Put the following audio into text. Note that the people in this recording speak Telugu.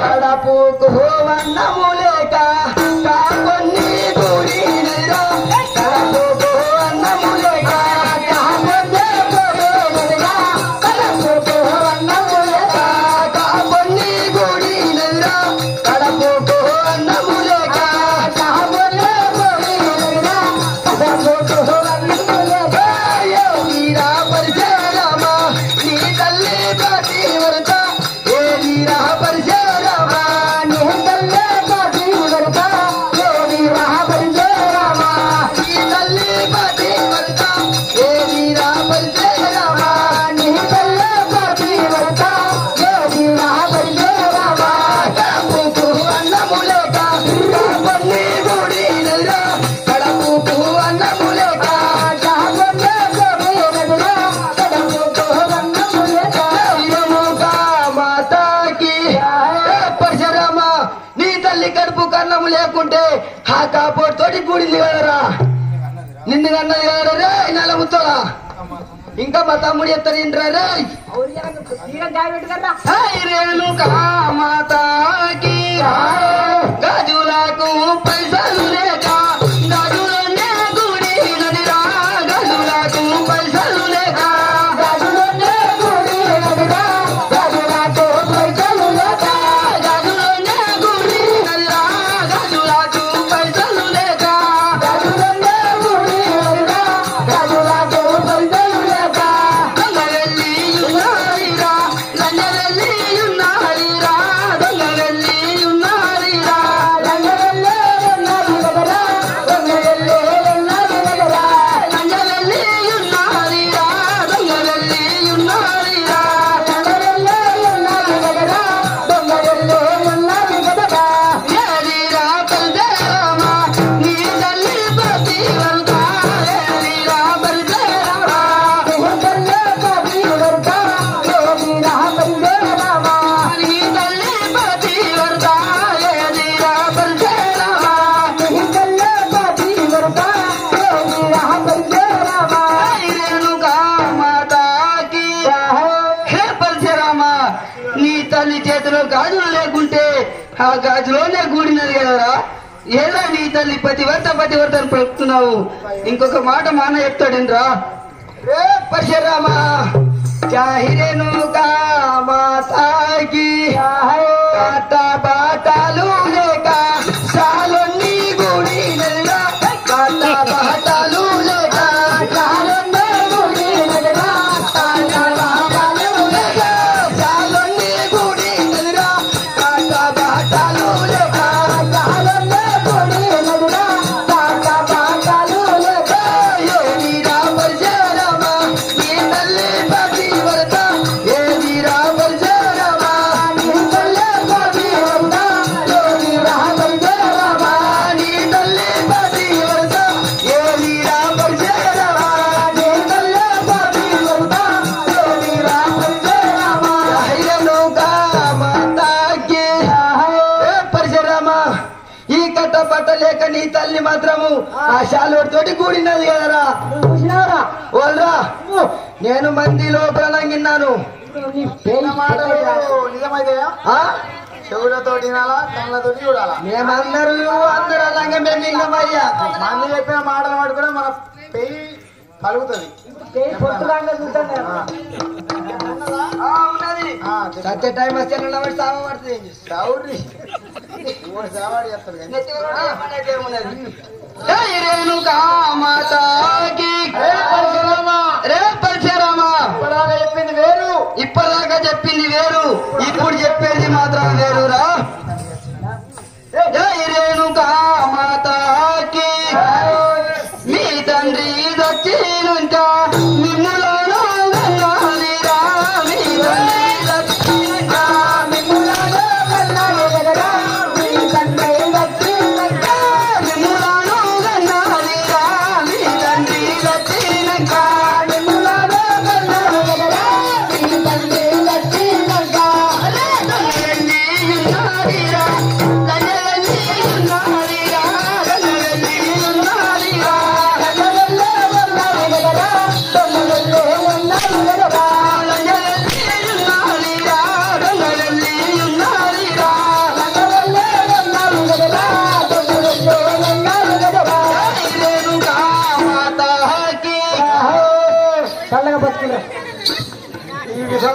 కడపుకు అన్నము లేక కాపొన్ని గుడి కడపుకు అన్నము లేక కడపుకు అన్నము లేక కాపొన్ని గుడి కడపుకు అన్నము లేక వీరా పరిచయమ నీ తల్లి ప్రతి వరత ఏ వీరా పరిచయమ నీ తల్లి ప్రతి వరత ఏ వీరా పరిచయమ నీ తల్లి ప్రతి వరత ఏ వీరా పరిచయమ నీ తల్లి ప్రతి వరత ఏ వీరా పరిచయమ కడపుకు అన్నము లేక కాపొన్ని గుడి కడపుకు అన్నము లేక నీ తల్లి కడుపు కన్నము లేకుంటే ఆ కాపోటు తోటి గుడింది కదరా నిన్ను కన్నది కదరా రే నెలముతోరా ఇంకా మా తమ్ముడు చెప్తారు ఏంట్రా రే రేణుకా మాతాకి గజులకు పైసలు లేక గజులనే గుడి నదిరా గజులకు పైసలు లేక గజులనే గుడి నదిరా గజులకు పైసలు లేక గజులనే గుడి నదిరా గజులకు పైసలు లేక గజులనే గుడి నదిరా గజులకు పైసలు లేక దొంగవెల్లి ఉన్నారిరా లంజవెల్లి ఉన్నారిరా దొంగవెల్లి ఉన్నారిరా లంజవెల్లి ఉన్నది కదరా దొంగవెల్లి ఉన్నది కదరా లంజవెల్లి ఉన్నారిరా దొంగవెల్లి ఉన్నారిరా లంజవెల్లి ఉన్నది కదరా దొంగవెల్లి ఉన్నది కదరా ఏదిరా పల్దేరామ నీ తల్లి ప్రతి వరత ఏదిరా పల్దేరామ నీ తల్లి ప్రతి వరత ఏదిరా పల్దేరామ నీ తల్లి ప్రతి వరత ఏదిరా పల్దేరామ నీ తల్లి ప్రతి వరత ఏదిరా పల్దేరామ రేణుకా మాతాకి హే పల్దేరామ నీ తల్లి చేతిలో గాజులు లేకుంటే ఆ గాజులోనే గూడినది కదరా ఎలా నీ తల్లి పతివర్త అని పలుకుతున్నావు ఇంకొక మాట మా అన్న చెప్తాడేంద్రా రే పరశురామ చాహిరేణుకా మాతాకి కాట బాటలు లేక సాలొన్ని గుడి నదిరా కాట బాటలు లేక సాలొన్ని గుడి నదిరా కాట బాటలు లేక సాలొన్ని గుడి నదిరా కాట బాటలు లేక సాలొన్ని గుడి నదిరా కాట బాటలు లేక ఏ వీరా పరిచయమ నీ తల్లి ప్రతి వరత ఏ వీరా పరిచయమ నీ తల్లి ప్రతి వరత ఏ వీరా పరిచయమ నీ తల్లి ప్రతి వరత ఏ వీరా పరిచయమ నీ తల్లి ప్రతి వరత ఏ వీరా పరిచయమ రేణుకా మాతాకి ఏ పరశురామ ఈ కట్ట పట్ట లేక నీ తల్లి మాత్రము ఆ శాలువాడి తోటి కూడినది కదరా చూసినారా ఓల్రా నేను మంది లోపల నంగిన్నాను నిజమైతే ఆ? చెవులతోటి వినాలా కళ్ళతోటి చూడాలా మేమందరూ అందరూ అలాగే మేము నిన్నమయ్యా మంది చెప్పిన మాటలు పట్టుకుని మన పెయి కలుగుతుంది ఉన్నది సత్య టైం వస్తే నిలబడి సాగ పడుతుంది సౌరి సేవాడు చేస్తాడు కానీ రేణుకా మాతాకి రే పరశురామ ఇప్పటిదాకా చెప్పింది వేరు ఇప్పటిదాకా చెప్పింది వేరు ఇప్పుడు చెప్పేది మాత్రం వేరురా జై రేణుకా మాతాకి మీ తండ్రి దచ్చినంక మిమ్ములను గన్నాలిరా మీ తండ్రి దచ్చినంక మిమ్ములను గన్నాలిరా మీ తండ్రి దచ్చినంక మిమ్ములను గన్నాలిరా మీ తండ్రి దచ్చినంక చల్లగా బతుకురా. ఈ విధంగా